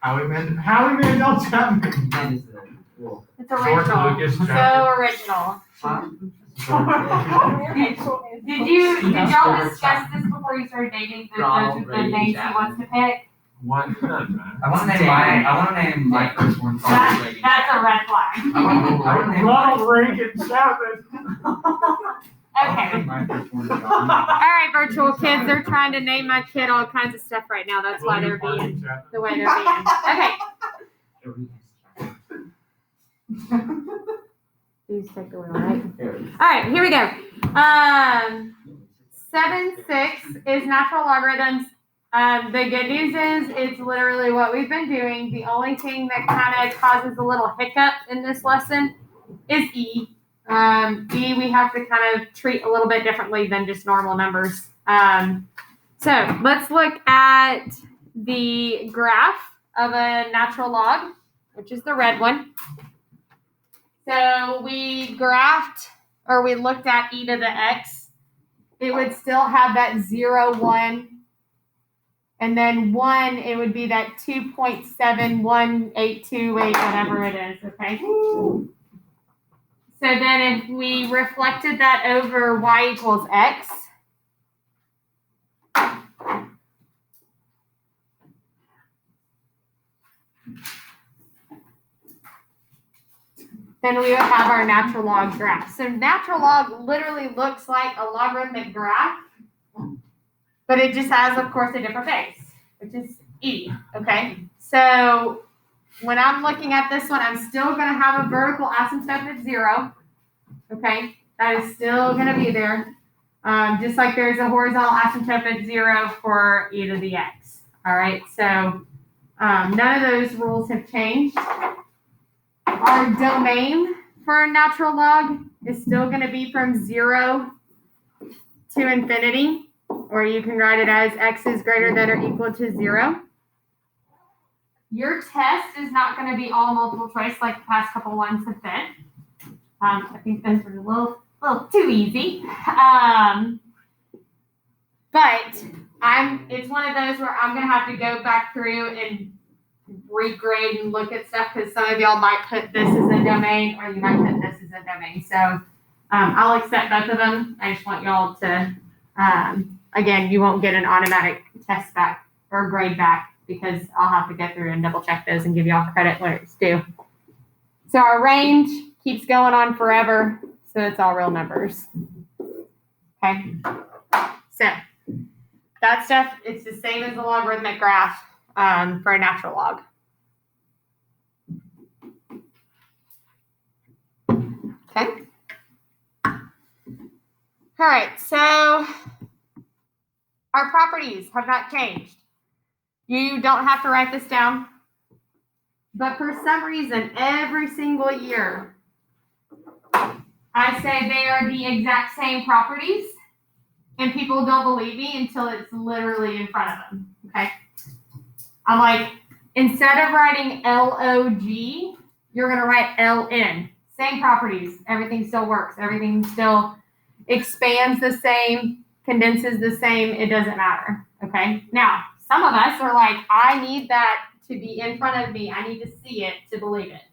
Howie Mandel Chapman. It's original. Lucas So Chapman. original. Did y'all discuss this before you started dating? Those are the names he wants to pick? What? It doesn't matter. I want to name my first one. That's a red flag. I want to name Ronald Reagan Chapman. Okay. my first one. All right, virtual kids. They're trying to name my kid all kinds of stuff right now. That's why they're being the way they're being. Okay. Please take the wheel, right? All right, here we go. 7-6 is natural logarithms. The good news is it's literally what we've been doing. The only thing that kind of causes a little hiccup in this lesson is E. E we have to kind of treat a little bit differently than just normal numbers. So let's look at the graph of a natural log, which is the red one. So we graphed, or we looked at e to the x. It would still have that 0, 1. And then 1, it would be that 2.71828, whatever it is, okay? So then if we reflected that over y equals x, then we would have our natural log graph. So natural log literally looks like a logarithmic graph, but it just has, of course, a different base, which is e, okay? So when I'm looking at this one, I'm still going to have a vertical asymptote at 0, okay? That is still going to be there, just like there's a horizontal asymptote at 0 for e to the x, all right? So none of those rules have changed. Our domain for a natural log is still going to be from 0 to infinity, or you can write it as x is greater than or equal to 0. Your test is not going to be all multiple choice like the past couple ones have been. I think those were a little too easy. But it's one of those where I'm going to have to go back through and regrade and look at stuff because some of y'all might put this as a domain or you might put this as a domain. So I'll accept both of them. I just want y'all to, again, you won't get an automatic test back or grade back because I'll have to go through and double check those and give y'all credit where it's due. So our range keeps going on forever. So it's all real numbers. Okay. So that stuff, it's the same as the logarithmic graph. For a natural log. Okay. All right, so our properties have not changed. You don't have to write this down, but for some reason, every single year, I say they are the exact same properties, and people don't believe me until it's literally in front of them, okay? I'm like, instead of writing L-O-G, you're going to write L-N. Same properties. Everything still works. Everything still expands the same, condenses the same. It doesn't matter. Okay? Now, some of us are like, I need that to be in front of me. I need to see it to believe it.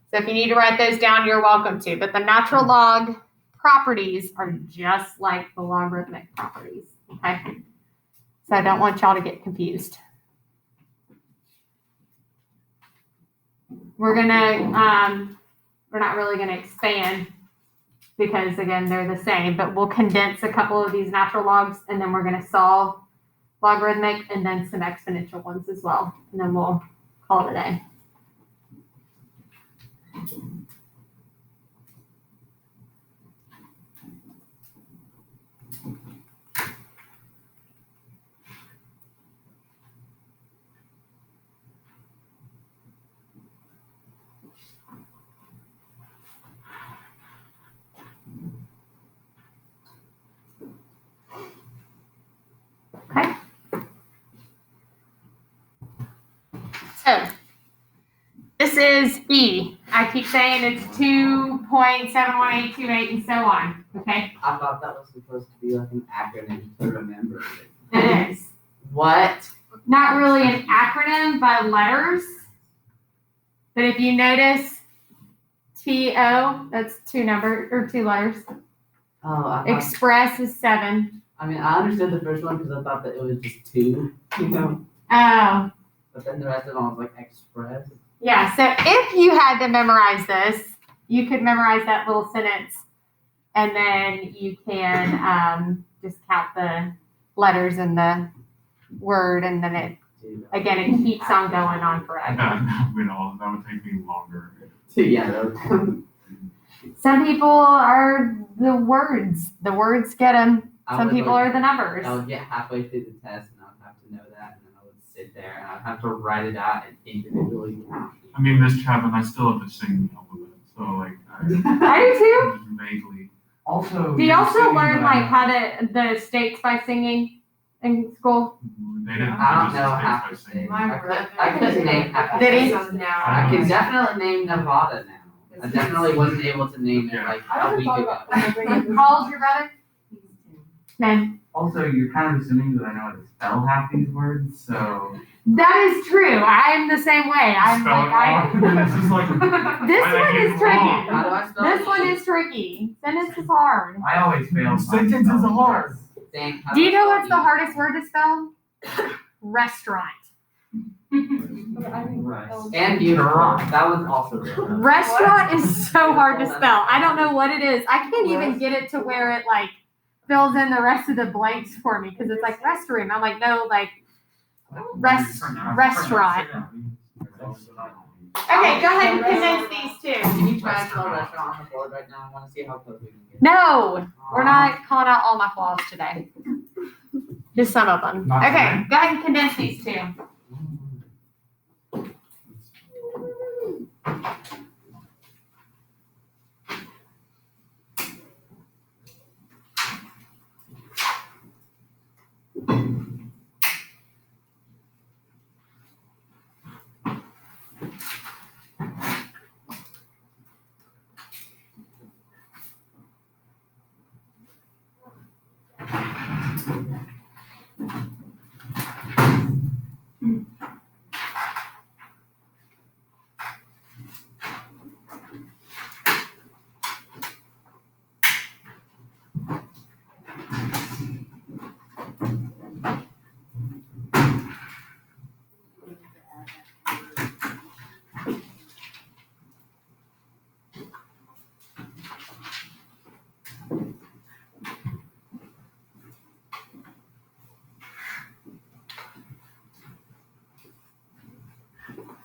So if you need to write those down, you're welcome to. But the natural log properties are just like the logarithmic properties. Okay? So I don't want y'all to get confused. We're not really gonna expand because again, they're the same, but we'll condense a couple of these natural logs and then we're gonna solve logarithmic and then some exponential ones as well. And then we'll call it a day. Okay. So this is E. I keep saying it's 2.71828 and so on. Okay. I thought that was supposed to be like an acronym to remember. It is. What? not really an acronym by letters. But if you notice TO, that's two letters. Oh, Express is 7. I mean, I understood the first one because I thought that it was just 2, you know? Oh. But then the rest of them was like express. Yeah, so if you had to memorize this, you could memorize that little sentence, and then you can just count the letters in the word, and then it keeps on going on forever. That would take me longer. Yeah, that was Some people are the words. The words get them. Some people are the numbers. I would get halfway through the test and I would have to know that, and then I would sit there and I'd have to write it out and individually count. I mean, Miss Chapman, I still have to sing the alphabet, so like I do too. just vaguely. Also, Do you also learn like how to the states by singing in school? They didn't I don't teach us know the half states the by singing. states. I couldn't name half the Did he? states. I can definitely name Nevada now. I definitely wasn't able to name it like a week ago. How old's your brother? 10. Also, you're kind of assuming that I know how to spell half these words, so. That is true. I'm the same way. I'm Spell it like wrong. This is like this why one they is get tricky. wrong? How do I spell This it? one is tricky. Sentence is hard. I always fail. Sentences are hard. Dang, how Do you I know spell what's the E? hardest word to spell? Restaurant. And beautiful. That was also real. Restaurant is so hard to spell. I don't know what it is. I can't even get it to where it like fills in the rest of the blanks for me because it's like restroom. I'm like, no, like restaurant. Okay, go ahead and condense these two. Can you try and spell restaurant on the board right now? I want to see how close we can get. No, we're not calling out all my flaws today. Just some of them. Not Okay, today. go ahead and condense these two.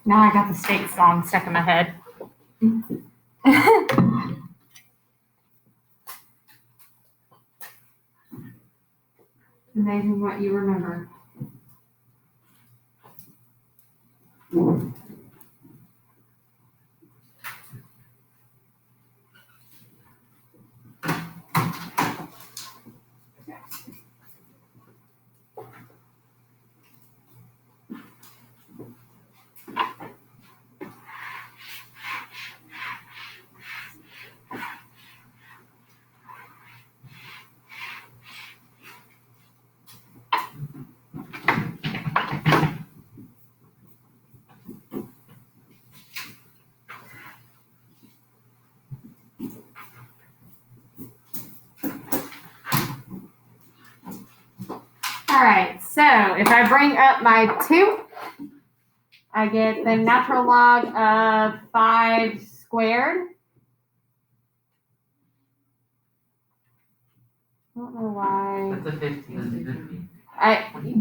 Now I got the state song stuck in my head. Amazing what you remember. All right, so if I bring up my 2, I get the natural log of 5 squared. I don't know why. That's a 15.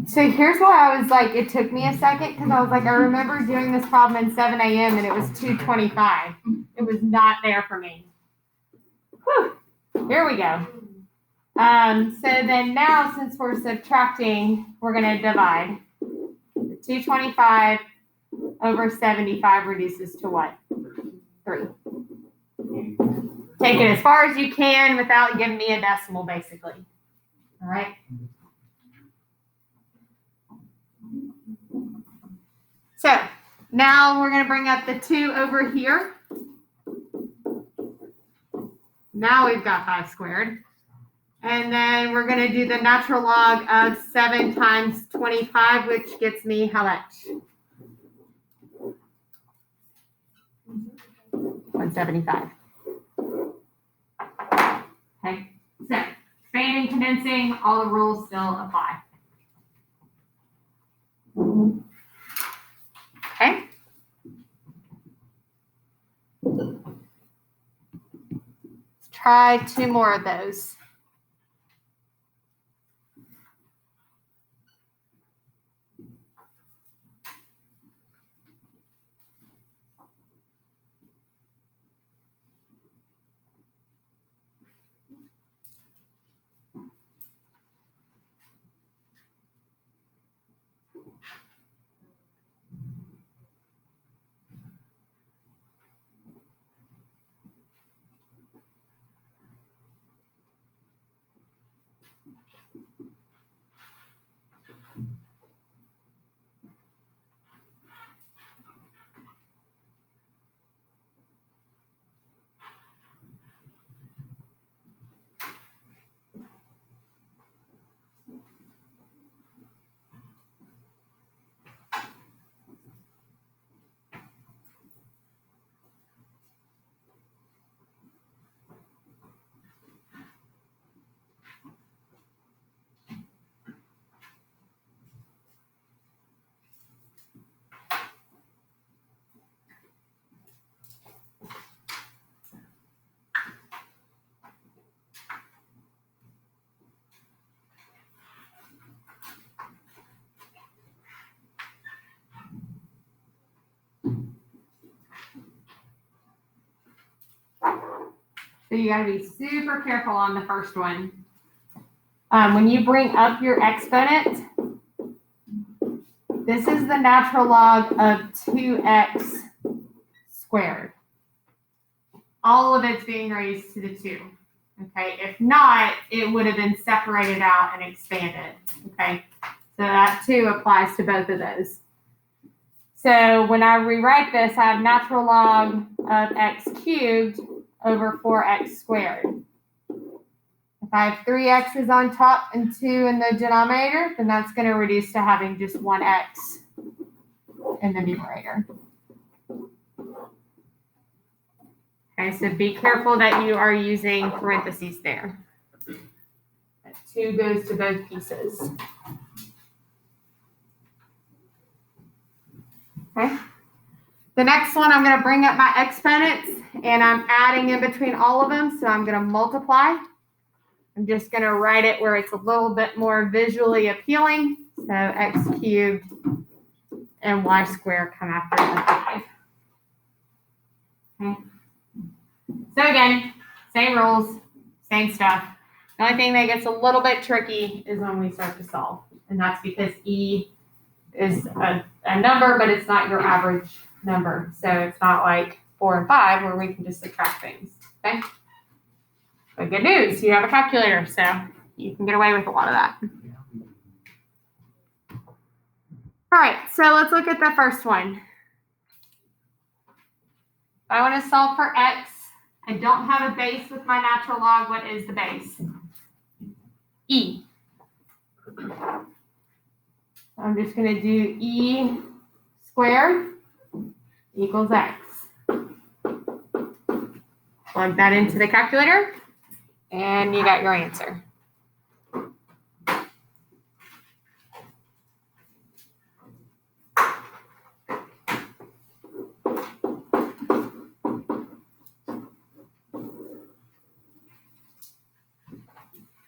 So here's why I was like, it took me a second because I was like, I remember doing this problem in 7 a.m. and it was 2:25. It was not there for me. Whew. Here we go. So then now, since we're subtracting, we're going to divide. 225 over 75 reduces to what? 3. Take it as far as you can without giving me a decimal, basically. All right? So now we're going to bring up the 2 over here. Now we've got 5 squared. And then we're going to do the natural log of 7 times 25, which gets me how much? 175. Okay, so expanding, condensing, all the rules still apply. Okay. Let's try 2 more of those. So you got to be super careful on the first one. When you bring up your exponent, this is the natural log of 2x squared. All of it's being raised to the 2. Okay, if not, it would have been separated out and expanded. Okay, so that 2 applies to both of those. So when I rewrite this, I have natural log of x cubed over 4x squared. If I have 3 x's on top and 2 in the denominator, then that's going to reduce to having just 1 x in the numerator. Okay, so be careful that you are using parentheses there. That 2 goes to both pieces. Okay. The next one, I'm going to bring up my exponents, and I'm adding in between all of them, so I'm going to multiply. I'm just going to write it where it's a little bit more visually appealing. So x cubed and y squared come after the 5. Okay. So again, same rules, same stuff. The only thing that gets a little bit tricky is when we start to solve, and that's because e is a number, but it's not your average number. So it's not like 4 and 5 where we can just subtract things, okay? But good news, you have a calculator, so you can get away with a lot of that. All right, so let's look at the first one. If I want to solve for x, I don't have a base with my natural log. What is the base? E. I'm just going to do e squared equals x. Plug that into the calculator, and you got your answer.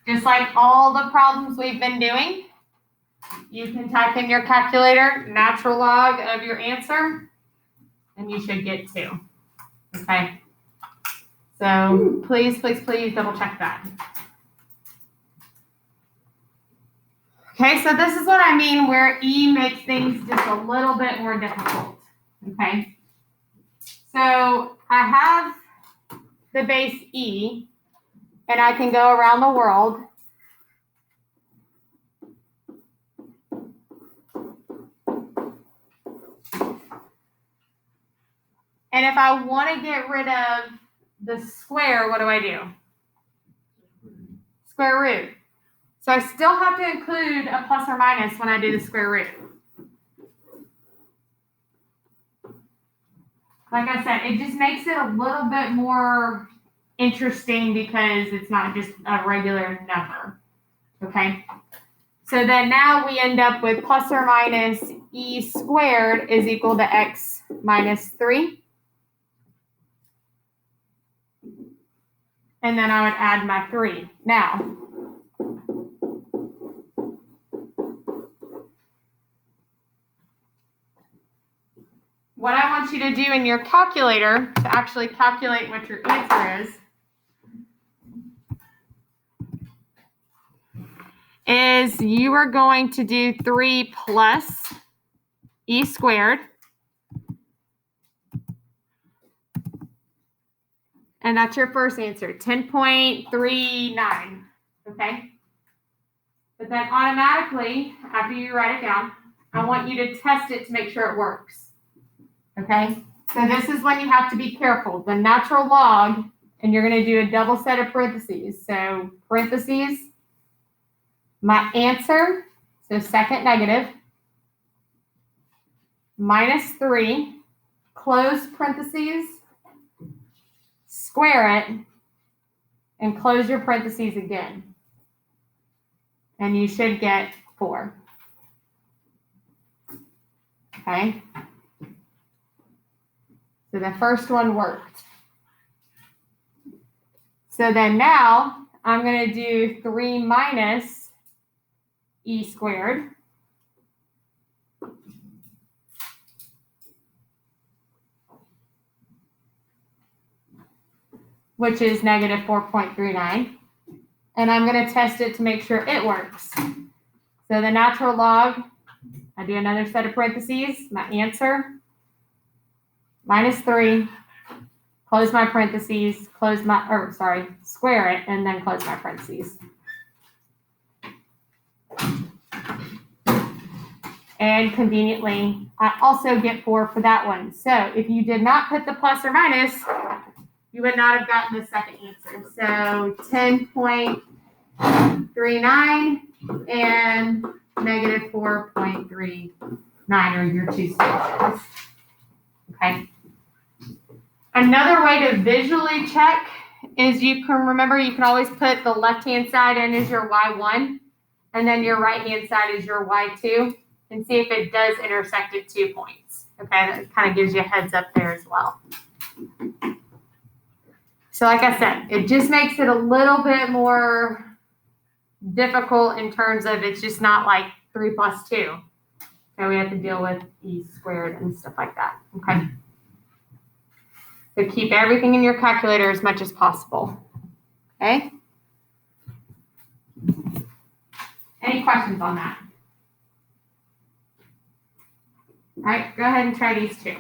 Just like all the problems we've been doing, you can type in your calculator, natural log of your answer, and you should get 2. Okay? So please, please, please double check that. Okay, so this is what I mean where E makes things just a little bit more difficult. Okay? So I have the base E, and I can go around the world. And if I want to get rid of the square, what do? square root. So I still have to include a plus or minus when I do the square root. Like I said, it just makes it a little bit more interesting because it's not just a regular number. Okay? So then now we end up with plus or minus e squared is equal to x minus 3. And then I would add my 3. Now, what I want you to do in your calculator to actually calculate what your answer is you are going to do 3 plus e squared. And that's your first answer, 10.39, okay? But then automatically, after you write it down, I want you to test it to make sure it works, okay? So this is when you have to be careful. The natural log, and you're going to do a double set of parentheses. So parentheses, my answer, so second negative, minus 3, close parentheses, square it, and close your parentheses again. And you should get 4. Okay? So the first one worked. So then now I'm going to do 3 minus e squared. Which is negative 4.39. And I'm going to test it to make sure it works. So the natural log, I do another set of parentheses, my answer, minus 3, close my parentheses, square it, and then close my parentheses. And conveniently, I also get 4 for that one. So if you did not put the plus or minus, you would not have gotten the second answer. So 10.39 and negative 4.39 are your two solutions. Okay. Another way to visually check is you can always put the left-hand side in as your y1, and then your right-hand side is your y2, and see if it does intersect at 2 points. Okay, that kind of gives you a heads up there as well. So like I said, it just makes it a little bit more difficult in terms of it's just not like 3 plus 2. So we have to deal with e squared and stuff like that. Okay. So keep everything in your calculator as much as possible. Okay. Any questions on that? All right, go ahead and try these two.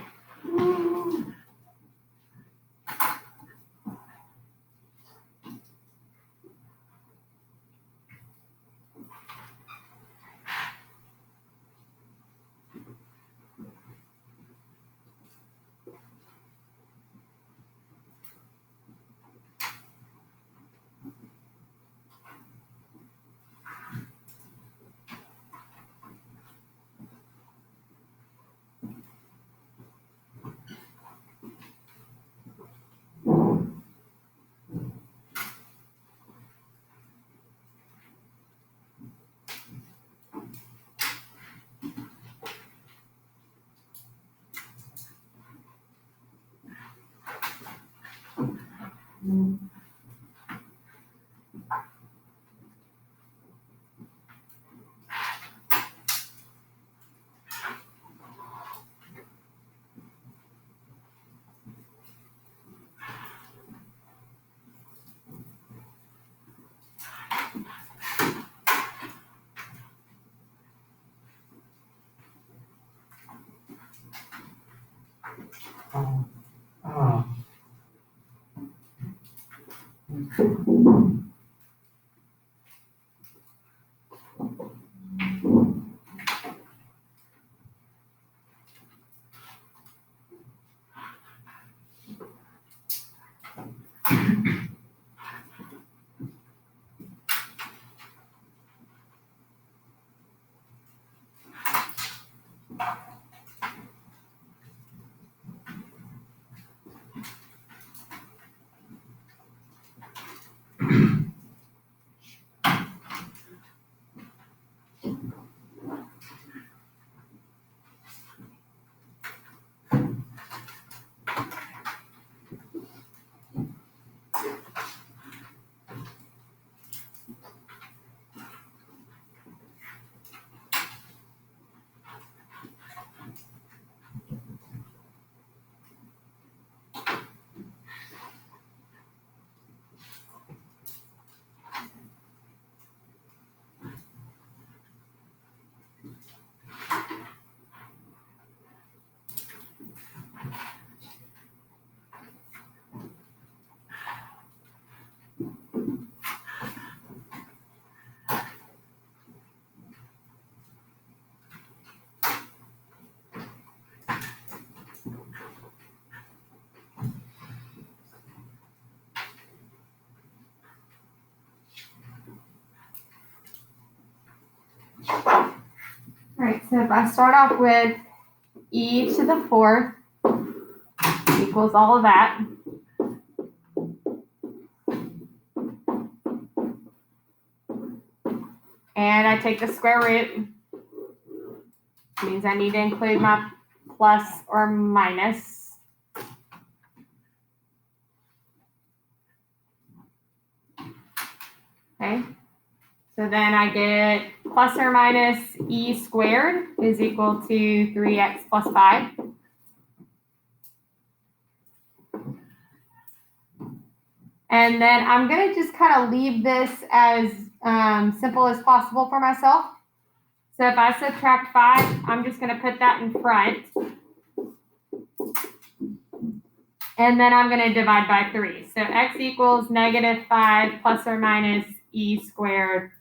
All right, so if I start off with e to the fourth equals all of that. And I take the square root. Means I need to include my plus or minus. Okay. So then I get plus or minus e squared is equal to 3x plus 5. And then I'm going to just kind of leave this as simple as possible for myself. So if I subtract 5, I'm just going to put that in front. And then I'm going to divide by 3. So x equals negative 5 plus or minus e squared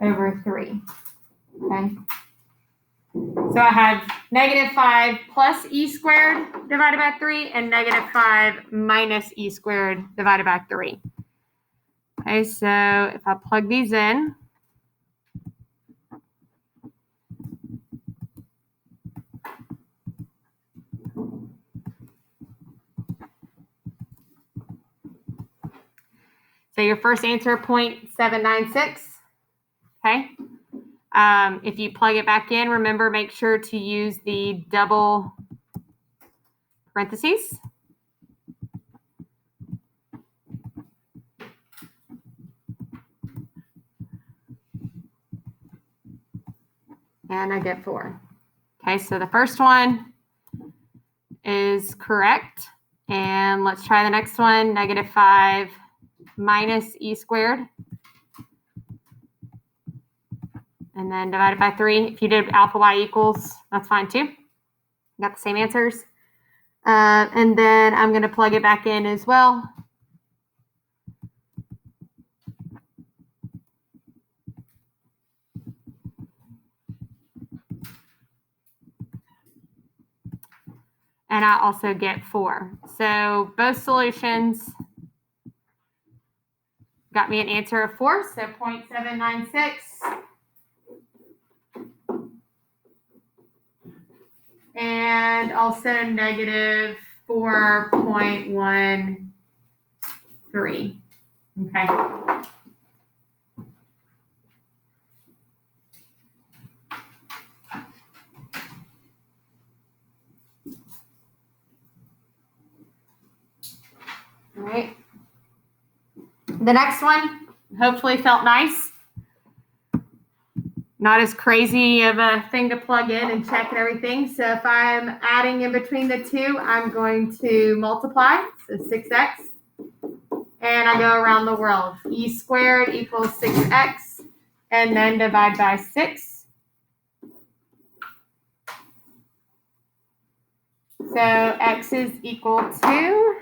over 3. Okay. So I have negative 5 plus e squared divided by 3 and negative 5 minus e squared divided by 3. Okay, so if I plug these in, so your first answer, 0.796. Okay. If you plug it back in, remember, make sure to use the double parentheses. And I get 4. Okay, so the first one is correct. And let's try the next one, negative 5 minus e squared. And then divided by 3. If you did alpha y equals, that's fine too. Got the same answers. And then I'm going to plug it back in as well. And I also get 4. So both solutions got me an answer of 4, so 0.796. And also negative 4.13. Okay. All right. The next one hopefully felt nice. Not as crazy of a thing to plug in and check and everything. So if I'm adding in between the two, I'm going to multiply, so 6x. And I go around the world. E squared equals 6x, and then divide by 6. So x is equal to,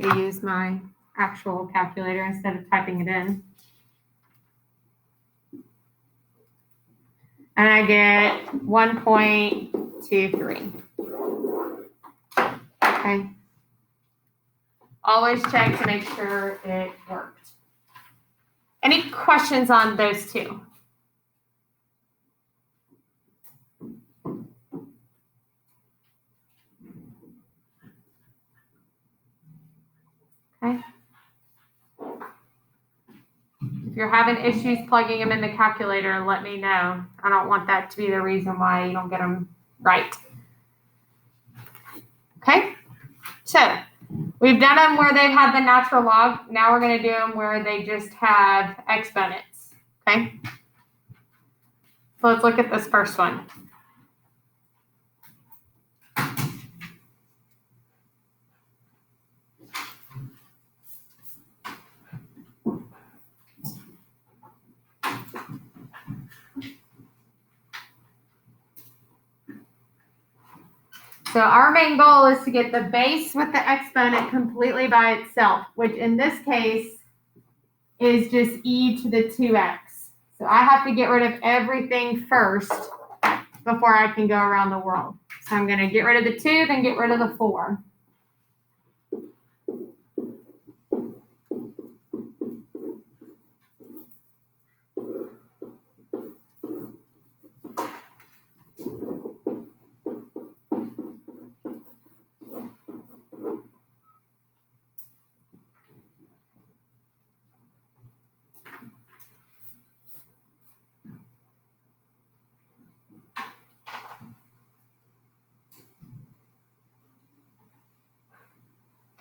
I use my actual calculator instead of typing it in. And I get 1.23. Okay. Always check to make sure it worked. Any questions on those two? Okay. If you're having issues plugging them in the calculator, let me know. I don't want that to be the reason why you don't get them right. Okay, so we've done them where they've had the natural log. Now we're going to do them where they just have exponents. Okay, so let's look at this first one. So our main goal is to get the base with the exponent completely by itself, which in this case is just e to the 2x. So I have to get rid of everything first before I can go around the world. So I'm going to get rid of the 2, then get rid of the 4.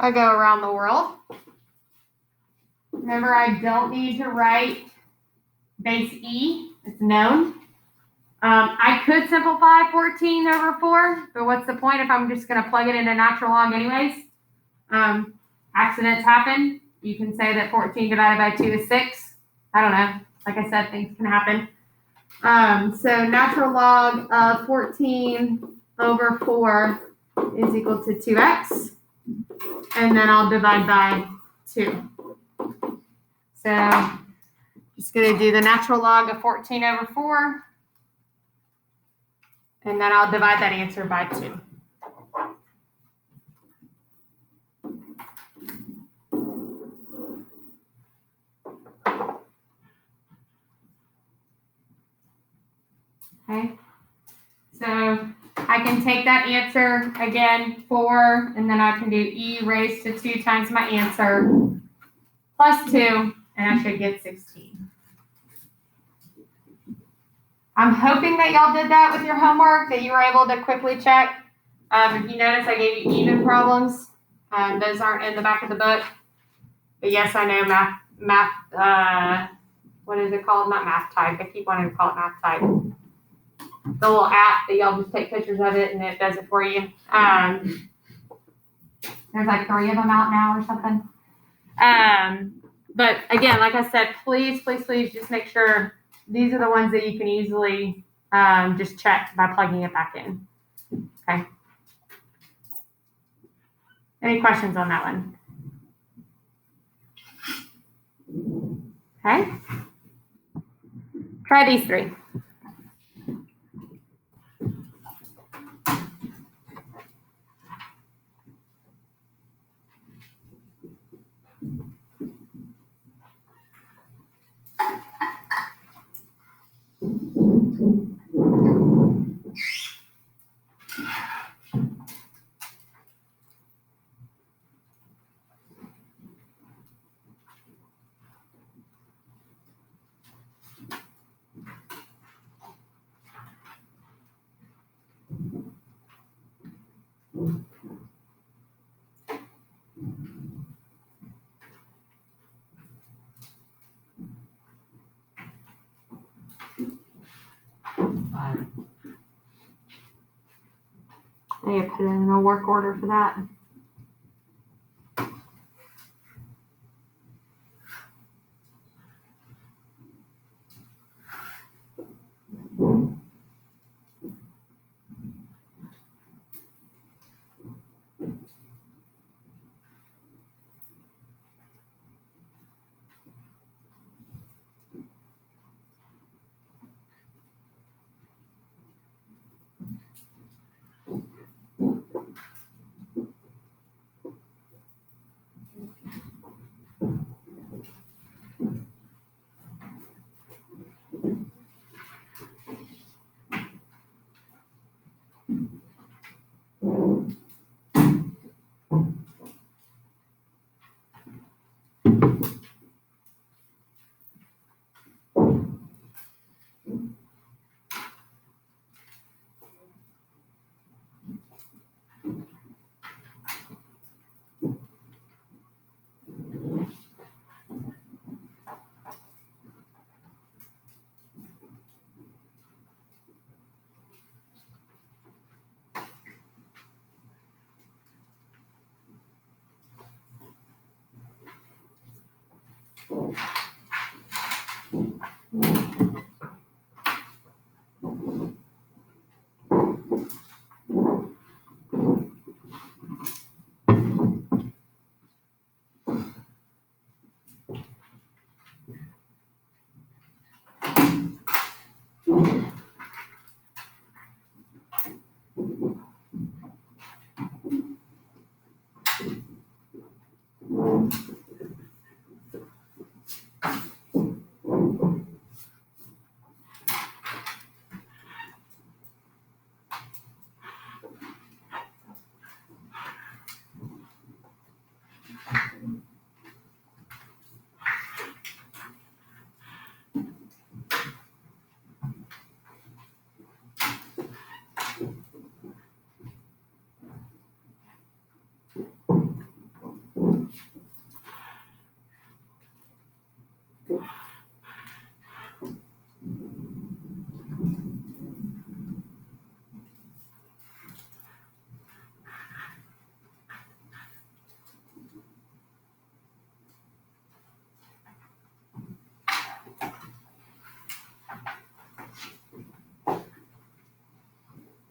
I go around the world. Remember, I don't need to write base e. It's known. I could simplify 14 over 4, but what's the point if I'm just going to plug it into natural log anyways? Accidents happen. You can say that 14 divided by 2 is 6. I don't know. Like I said, things can happen. So natural log of 14 over 4 is equal to 2x. And then I'll divide by 2. So just going to do the natural log of 14 over 4. And then I'll divide that answer by 2. Okay. So I can take that answer again, 4, and then I can do e raised to 2 times my answer plus 2, and I should get 16. I'm hoping that y'all did that with your homework, that you were able to quickly check. If you notice, I gave you even problems. Those aren't in the back of the book. But yes, I know math, what is it called? Not math type. I keep wanting to call it math type. The little app that y'all just take pictures of it and it does it for you. There's like 3 of them out now or something. But again, like I said, please just make sure these are the ones that you can easily just check by plugging it back in. Okay. Any questions on that one? Okay. Try these 3. I need to put in a work order for that.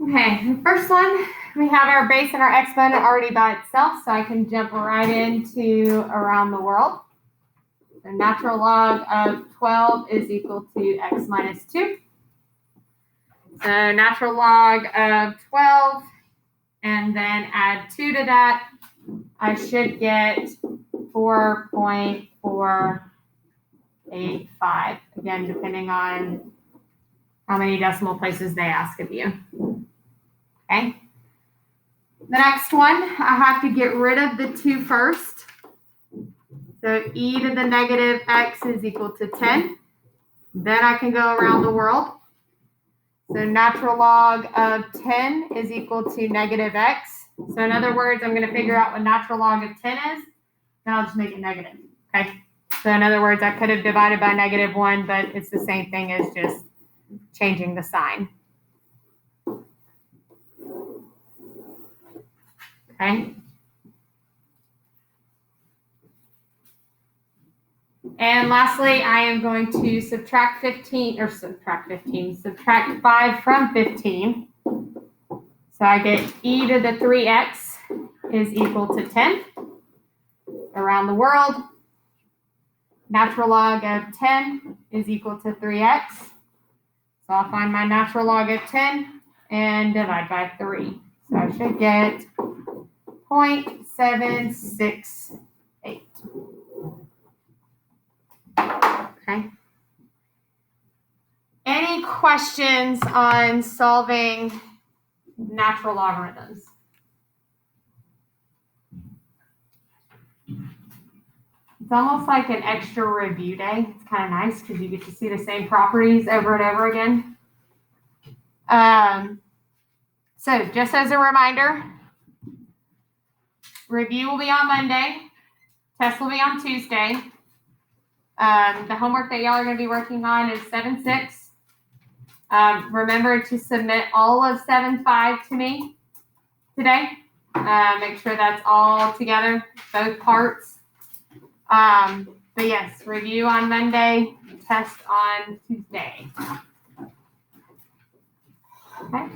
Okay, the first one, we have our base and our exponent already by itself, so I can jump right into around the world. The natural log of 12 is equal to x minus 2. So natural log of 12, and then add 2 to that, I should get 4.485, again, depending on how many decimal places they ask of you. Okay. The next one, I have to get rid of the 2 first. So e to the negative x is equal to 10. Then I can go around the world. So natural log of 10 is equal to negative x. So in other words, I'm going to figure out what natural log of 10 is. Then I'll just make it negative. Okay. So in other words, I could have divided by negative 1, but it's the same thing as just changing the sign. Okay. And lastly, I am going to subtract 5 from 15. So I get e to the 3x is equal to 10. Around the world, natural log of 10 is equal to 3x. So I'll find my natural log of 10 and divide by 3. So I should get 0.768. Okay. Any questions on solving natural logarithms? It's almost like an extra review day. It's kind of nice because you get to see the same properties over and over again. So just as a reminder, review will be on Monday. Test will be on Tuesday. The homework that y'all are going to be working on is 7-6. Remember to submit all of 7-5 to me today. Make sure that's all together, both parts. But yes, review on Monday, test on Tuesday. Okay.